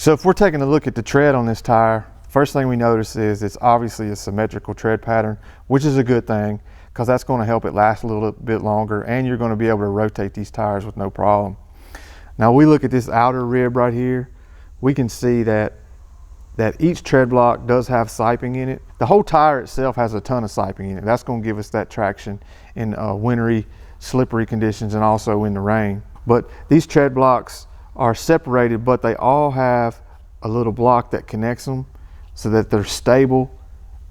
So if we're taking a look at the tread on this tire, first thing we notice is it's obviously a symmetrical tread pattern, which is a good thing because that's going to help it last a little bit longer, and you're going to be able to rotate these tires with no problem. Now we look at this outer rib right here, we can see that each tread block does have siping in it. The whole tire itself has a ton of siping in it. That's going to give us that traction in wintry, slippery conditions and also in the rain. But these tread blocks are separated, but they all have a little block that connects them so that they're stable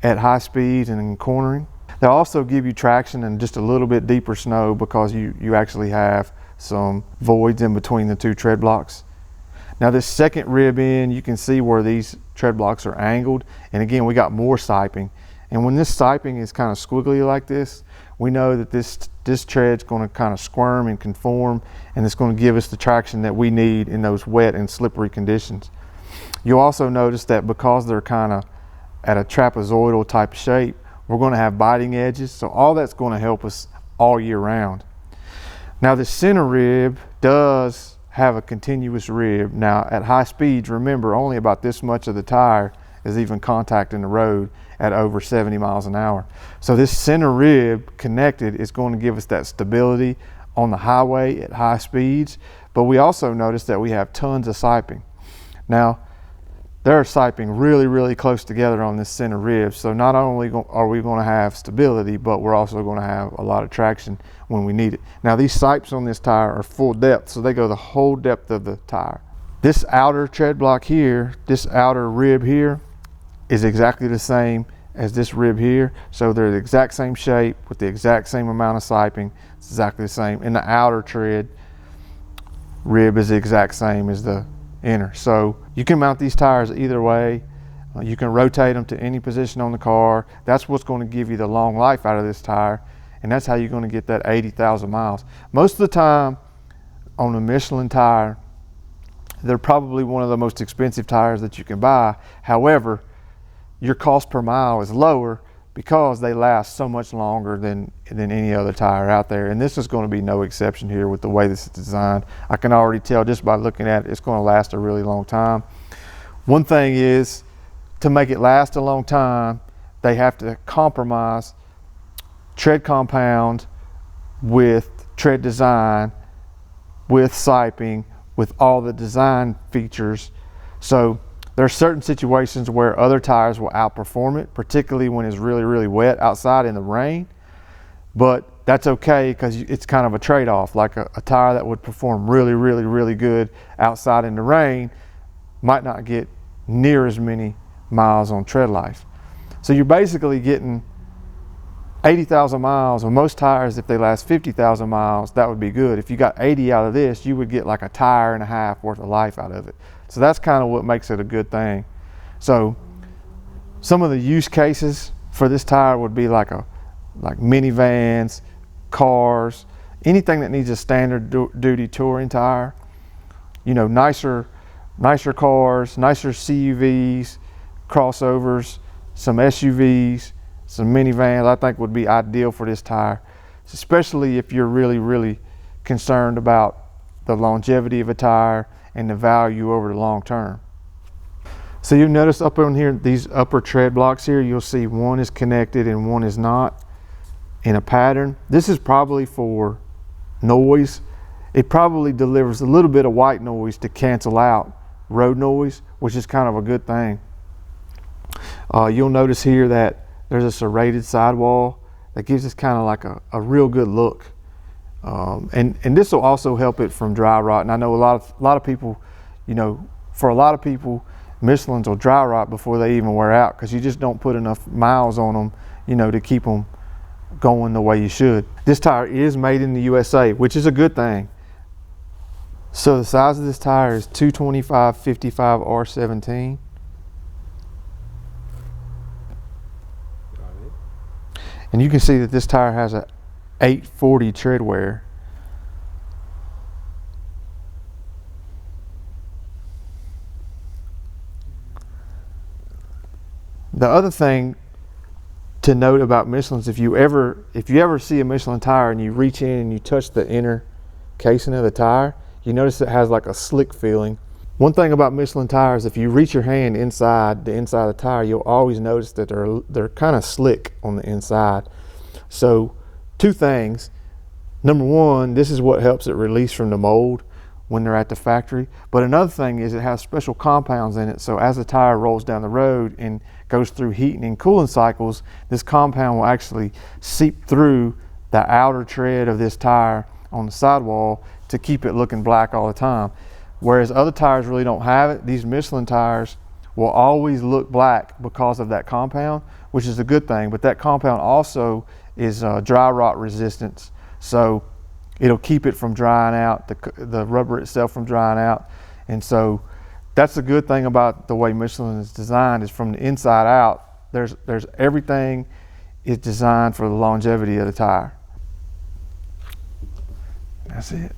at high speeds and in cornering. They'll also give you traction in just a little bit deeper snow because you actually have some voids in between the two tread blocks. Now this second rib end, you can see where these tread blocks are angled, and again we got more siping. And when this siping is kind of squiggly like this, we know that this tread's going to kind of squirm and conform, and it's going to give us the traction that we need in those wet and slippery conditions. You'll also notice that because they're kind of at a trapezoidal type shape, we're going to have biting edges, so all that's going to help us all year round. Now the center rib does have a continuous rib. Now at high speeds, remember, only about this much of the tire is even contacting the road at over 70 miles an hour. So this center rib connected is going to give us that stability on the highway at high speeds, but we also notice that we have tons of siping. Now they're siping really close together on this center rib, so not only are we going to have stability, but we're also going to have a lot of traction when we need it. Now these sipes on this tire are full depth, so they go the whole depth of the tire. This outer tread block here, this outer rib here, is exactly the same as this rib here, so they're the exact same shape with the exact same amount of siping. It's exactly the same, and the outer tread rib is the exact same as the inner. So you can mount these tires either way. You can rotate them to any position on the car. That's what's going to give you the long life out of this tire, and that's how you're going to get that 80,000 miles. Most of the time on a Michelin tire, they're probably one of the most expensive tires that you can buy. However, your cost per mile is lower because they last so much longer than any other tire out there. And this is going to be no exception here with the way this is designed. I can already tell just by looking at it, it's going to last a really long time. One thing is, to make it last a long time, they have to compromise tread compound with tread design, with siping, with all the design features. So there are certain situations where other tires will outperform it, particularly when it's really wet outside in the rain. But that's okay because it's kind of a trade-off. Like a tire that would perform really good outside in the rain might not get near as many miles on tread life. So you're basically getting 80,000 miles. On most tires, if they last 50,000 miles, that would be good. If you got 80 out of this, you would get like a tire and a half worth of life out of it. So that's kind of what makes it a good thing. So some of the use cases for this tire would be like minivans, cars, anything that needs a standard duty touring tire. You know, nicer cars, nicer CUVs, crossovers, some SUVs, some minivans, I think would be ideal for this tire, especially if you're really concerned about the longevity of a tire and the value over the long term. So you'll notice up on here, these upper tread blocks here, you'll see one is connected and one is not in a pattern. This is probably for noise. It probably delivers a little bit of white noise to cancel out road noise, which is kind of a good thing. You'll notice here that there's a serrated sidewall that gives us kind of like a real good look. And this will also help it from dry rot. And I know a lot of people, you know, for a lot of people, Michelins will dry rot before they even wear out because you just don't put enough miles on them, you know, to keep them going the way you should. This tire is made in the USA, which is a good thing. So the size of this tire is 225/55 R17. And you can see that this tire has a 840 tread wear. The other thing to note about Michelins, if you ever see a Michelin tire and you reach in and you touch the inner casing of the tire, you notice it has like a slick feeling. One thing about Michelin tires, if you reach your hand inside the inside of the tire, you'll always notice that they're kind of slick on the inside. So two things. Number one, this is what helps it release from the mold when they're at the factory. But another thing is it has special compounds in it. So as the tire rolls down the road and goes through heating and cooling cycles, this compound will actually seep through the outer tread of this tire on the sidewall to keep it looking black all the time. Whereas other tires really don't have it. These Michelin tires will always look black because of that compound, which is a good thing. But that compound also is dry rot resistance. So it'll keep it from drying out, the rubber itself from drying out. And so that's the good thing about the way Michelin is designed, is from the inside out, there's everything is designed for the longevity of the tire. That's it.